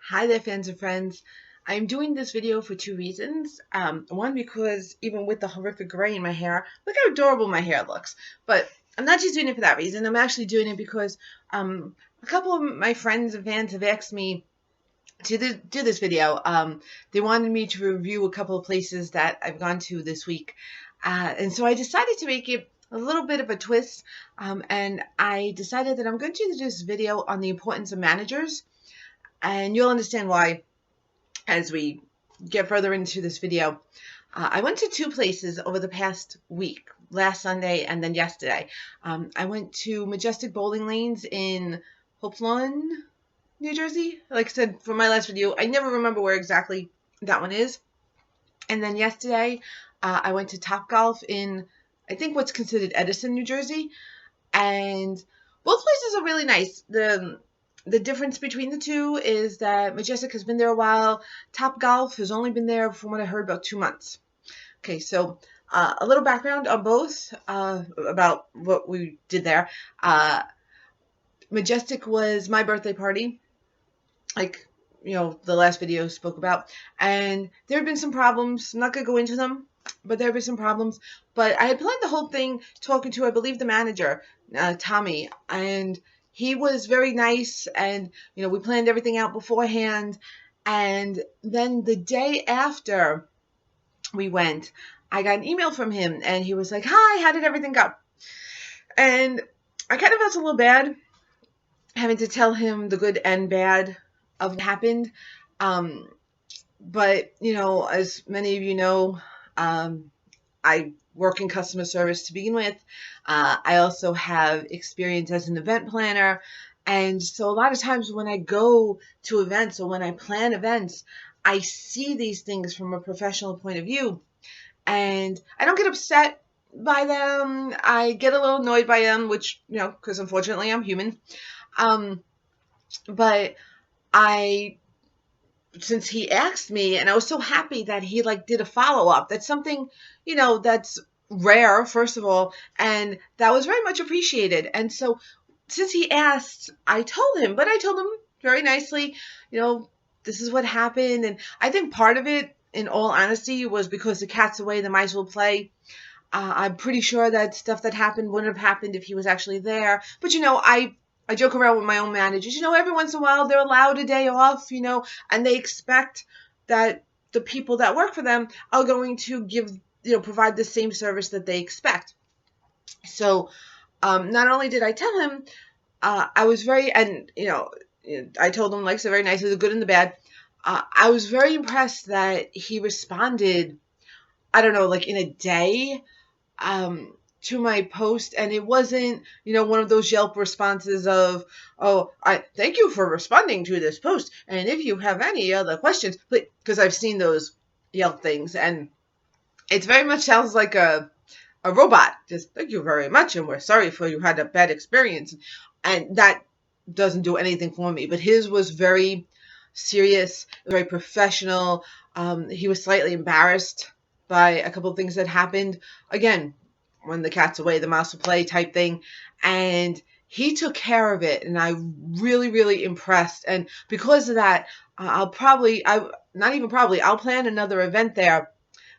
Hi there, fans and friends. I'm doing this video for two reasons. One, because even with the horrific gray in my hair, look how adorable my hair looks. But I'm not just doing it for that reason. I'm actually doing it because a couple of my friends and fans have asked me to do this video. They wanted me to review a couple of places that I've gone to this week. And so I decided to make it a little bit of a twist. And I decided that I'm going to do this video on the importance of managers. And you'll understand why as we get further into this video. I went to two places over the past week, last Sunday and then yesterday. I went to Majestic Bowling Lanes in Hope Lawn, New Jersey. Like I said, for my last video, I never remember where exactly that one is. And then yesterday, I went to Top Golf in, I think, what's considered Edison, New Jersey. And both places are really nice. The difference between the two is that Majestic has been there a while. Top Golf has only been there, from what I heard, about 2 months. Okay, so a little background on both about what we did there. Majestic was my birthday party, like the last video spoke about, and there have been some problems. I'm not gonna go into them, but there have been some problems. But I had planned the whole thing talking to, I believe, the manager, Tommy, and he was very nice, and we planned everything out beforehand. And then the day after we went, I got an email from him, and he was like, "Hi, how did everything go?" And I kind of felt a little bad having to tell him the good and bad of what happened. Um, but, as many of you know, I work in customer service to begin with. I also have experience as an event planner. And so a lot of times when I go to events or when I plan events, I see these things from a professional point of view. And I don't get upset by them. I get a little annoyed by them, which, because unfortunately I'm human. But since he asked me, and I was so happy that he did a follow-up. That's something, that's rare, first of all, and that was very much appreciated. And so since he asked, I told him very nicely, this is what happened. And I think part of it, in all honesty, was because the cat's away, the mice will play. I'm pretty sure that stuff that happened wouldn't have happened if he was actually there. But, I joke around with my own managers. Every once in a while they're allowed a day off, and they expect that the people that work for them are going to provide the same service that they expect. So not only did I tell him, I was I told him, so very nicely, the good and the bad. I was very impressed that he responded, I don't know, in a day. To my post, and it wasn't, one of those Yelp responses of, "Oh, I thank you for responding to this post, and if you have any other questions," because I've seen those Yelp things, and it very much sounds like a robot. Just, "Thank you very much, and we're sorry for you had a bad experience," and that doesn't do anything for me. But his was very serious, very professional. He was slightly embarrassed by a couple of things that happened. Again, when the cat's away, the mouse will play type thing. And he took care of it, and I really, really impressed. And because of that, I'll plan another event there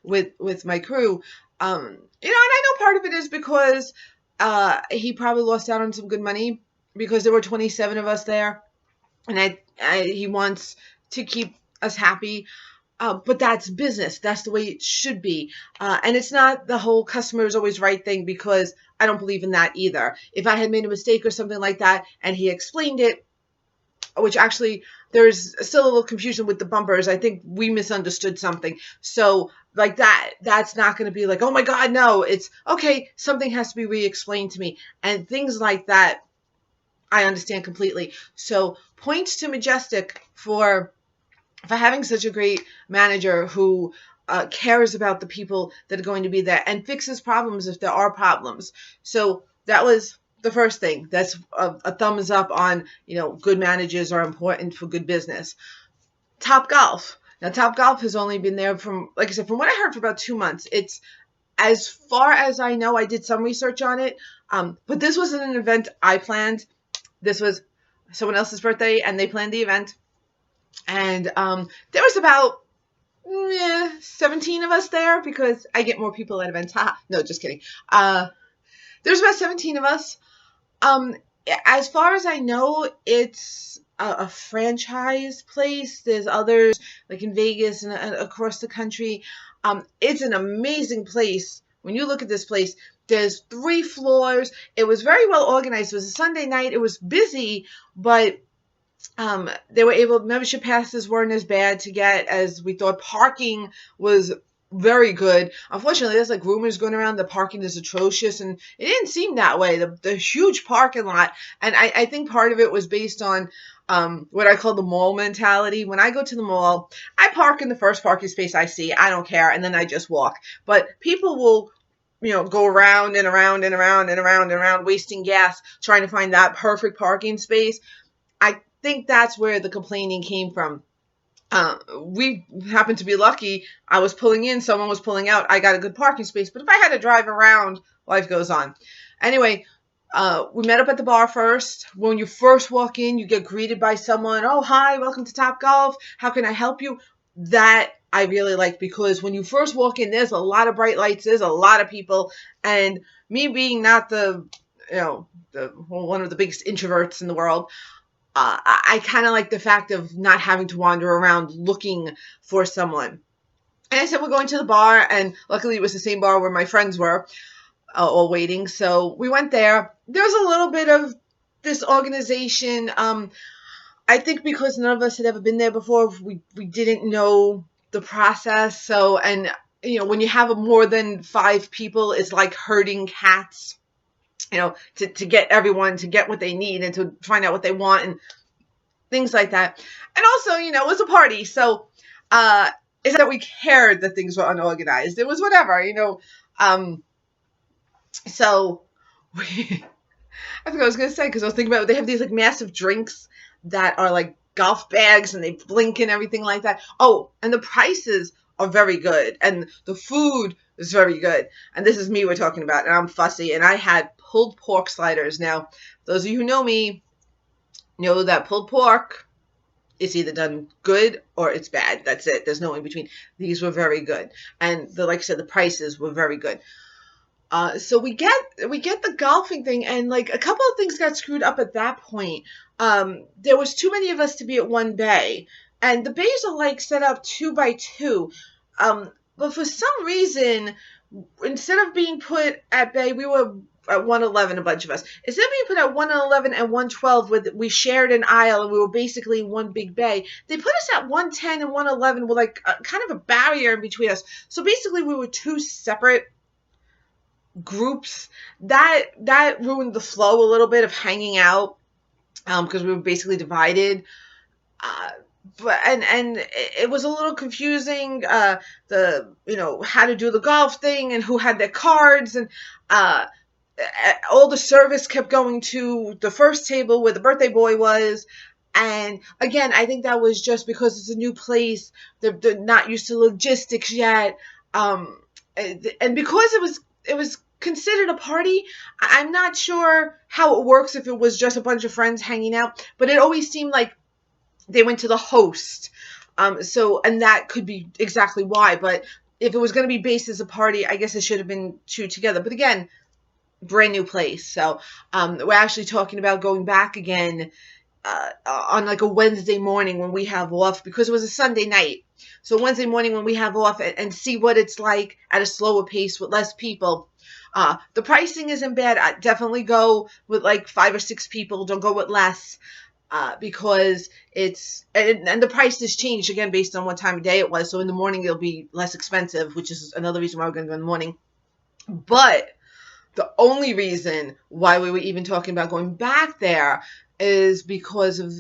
with my crew. And I know part of it is because he probably lost out on some good money because there were 27 of us there, and he wants to keep us happy. But that's business. That's the way it should be. And it's not the whole customer is always right thing, because I don't believe in that either. If I had made a mistake or something like that and he explained it, which actually there's still a little confusion with the bumpers. I think we misunderstood something. So that's not going to be like, "Oh my God, no." It's okay. Something has to be re-explained to me, and things like that. I understand completely. So points to Majestic for having such a great manager who cares about the people that are going to be there and fixes problems if there are problems. So that was the first thing. That's a thumbs up on, good managers are important for good business. Top Golf. Now, Top Golf has only been there from, like I said, from what I heard, for about 2 months. It's, as far as I know, I did some research on it, but this wasn't an event I planned. This was someone else's birthday, and they planned the event. And there was about 17 of us there because I get more people at events. Ha, no, just kidding. There's about 17 of us. Um, as far as I know, it's a franchise place. There's others like in Vegas and across the country. It's an amazing place. When you look at this place, there's 3 floors. It was very well organized. It was a Sunday night. It was busy, but they were able, membership passes weren't as bad to get as we thought. Parking was very good. Unfortunately, there's like rumors going around the parking is atrocious, and it didn't seem that way. The huge parking lot, and I think part of it was based on what I call the mall mentality. When I go to the mall, I park in the first parking space I see. I don't care, and then I just walk. But people will, go around and around and around and around and around, wasting gas trying to find that perfect parking space. I think that's where the complaining came from. We happened to be lucky. I was pulling in, someone was pulling out. I got a good parking space, but if I had to drive around, life goes on. Anyway, we met up at the bar first. When you first walk in, you get greeted by someone. Oh, hi, welcome to Top Golf. How can I help you? That I really like, because when you first walk in, there's a lot of bright lights. There's a lot of people. And me being not one of the biggest introverts in the world, I kind of like the fact of not having to wander around looking for someone. And I said, we're going to the bar, and luckily it was the same bar where my friends were all waiting. So we went there. There was a little bit of disorganization. I think because none of us had ever been there before, we didn't know the process. So, and when you have more than 5 people, it's like herding cats. To get everyone to get what they need and to find out what they want and things like that. And also, it was a party. So, it's not that we cared that things were unorganized. It was whatever, so we, I think I was going to say, because I was thinking about, they have these like massive drinks that are like golf bags and they blink and everything like that. Oh, and the prices are very good. And the food is very good. And this is me we're talking about. And I'm fussy. And I had pulled pork sliders. Now, those of you who know me know that pulled pork is either done good or it's bad. That's it. There's no in between. These were very good. And like I said, the prices were very good. So we get the golfing thing, and like a couple of things got screwed up at that point. There was too many of us to be at one bay, and the bays are like set up 2 by 2. But for some reason, instead of being put at bay, we were at 111, a bunch of us. Instead of being put at 111 and 112, we shared an aisle and we were basically one big bay, they put us at 110 and 111 with like kind of a barrier in between us. So basically we were 2 separate groups. That ruined the flow a little bit of hanging out, because we were basically divided. But it was a little confusing, the how to do the golf thing and who had their cards, and all the service kept going to the first table where the birthday boy was. And again, I think that was just because it's a new place. They're not used to logistics yet. And because it was considered a party, I'm not sure how it works if it was just a bunch of friends hanging out, but it always seemed like they went to the host. And that could be exactly why. But if it was going to be based as a party, I guess it should have been 2 together. But again, brand new place. So we're actually talking about going back again on like a Wednesday morning when we have off, because it was a Sunday night. So Wednesday morning when we have off, and see what it's like at a slower pace with less people. The pricing isn't bad. I definitely go with like 5 or 6 people. Don't go with less, because it's, and the prices changed again based on what time of day it was. So in the morning it'll be less expensive, which is another reason why we're going to go in the morning. But the only reason why we were even talking about going back there is because of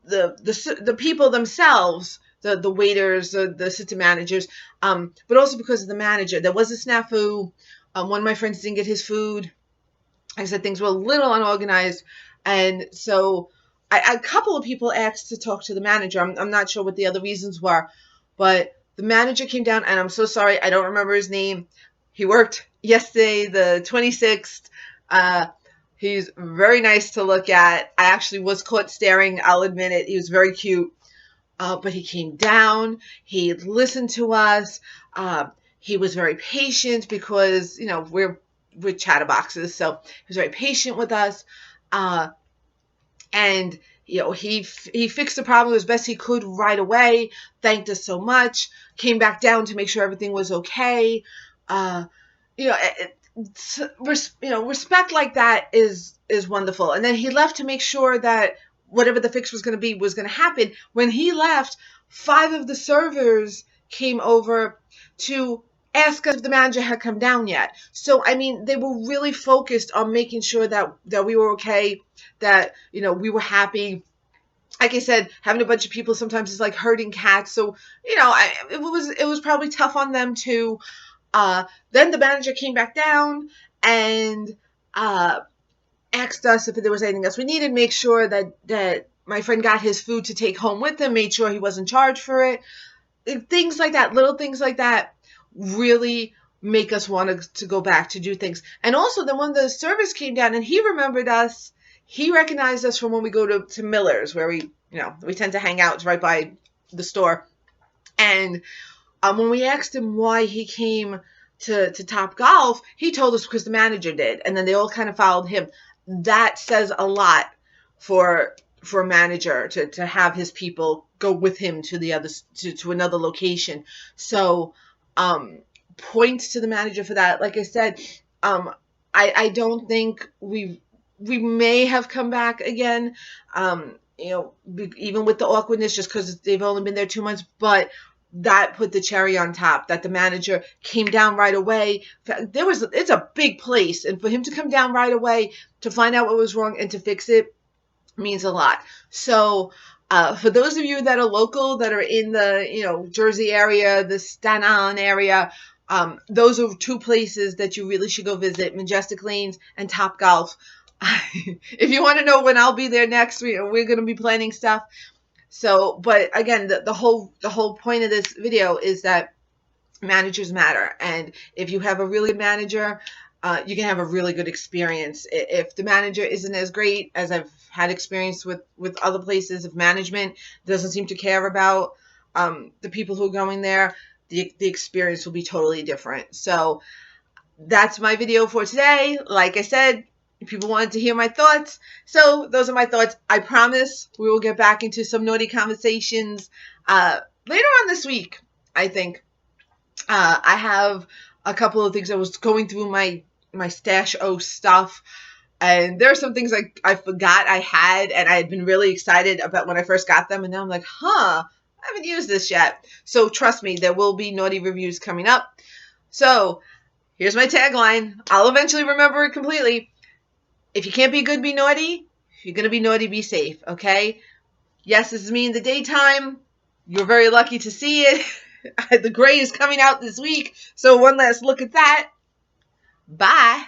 the people themselves, the waiters, the assistant managers, but also because of the manager. There was a snafu. One of my friends didn't get his food. Like I said, things were a little unorganized, and so a couple of people asked to talk to the manager. I'm not sure what the other reasons were, but the manager came down, and I'm so sorry, I don't remember his name. He worked yesterday, the 26th. He's very nice to look at. I actually was caught staring. I'll admit it. He was very cute. but he came down. He listened to us. Uh, he was very patient because, we're chatterboxes, so he was very patient with us. Uh, and he fixed the problem as best he could right away. Thanked us so much. Came back down to make sure everything was okay. Uh, respect like that is wonderful. And then he left to make sure that whatever the fix was going to be was going to happen. When he left, 5 of the servers came over to ask us if the manager had come down yet. So I mean, they were really focused on making sure that we were okay, that we were happy. Like I said, having a bunch of people sometimes is like herding cats. So it was probably tough on them too. Then the manager came back down and uh, asked us if there was anything else we needed. Make sure that my friend got his food to take home with him. Made sure he wasn't charged for it. Things like that, little things like that, really make us want to go back to do things. And also, then when the service came down and he remembered us, he recognized us from when we go to Miller's, where we tend to hang out. It's right by the store. And when we asked him why he came to Top Golf, he told us because the manager did, and then they all kind of followed him. That says a lot for a manager to have his people go with him to the other to another location. So points to the manager for that. Like I said, I don't think we may have come back again. Even with the awkwardness, just because they've only been there 2 months, but that put the cherry on top, that the manager came down right away. It's a big place, and for him to come down right away to find out what was wrong and to fix it means a lot. So for those of you that are local, that are in the Jersey area, the Staten Island area, those are 2 places that you really should go visit: Majestic Lanes and Top Golf. If you want to know when I'll be there next, we're going to be planning stuff. So, but again, the whole point of this video is that managers matter, and if you have a really good manager, you can have a really good experience. If the manager isn't as great, as I've had experience with other places, if management doesn't seem to care about the people who are going there, the experience will be totally different. So that's my video for today. Like I said, people wanted to hear my thoughts, so those are my thoughts. I promise we will get back into some naughty conversations later on this week. I think I have a couple of things. I was going through my stash O stuff, and there are some things I forgot I had, and I had been really excited about when I first got them, and now I'm like, I haven't used this yet. So trust me, there will be naughty reviews coming up. So here's my tagline. I'll eventually remember it completely. If you can't be good, be naughty. If you're going to be naughty, be safe, okay? Yes, this is me in the daytime. You're very lucky to see it. The gray is coming out this week, so one last look at that. Bye.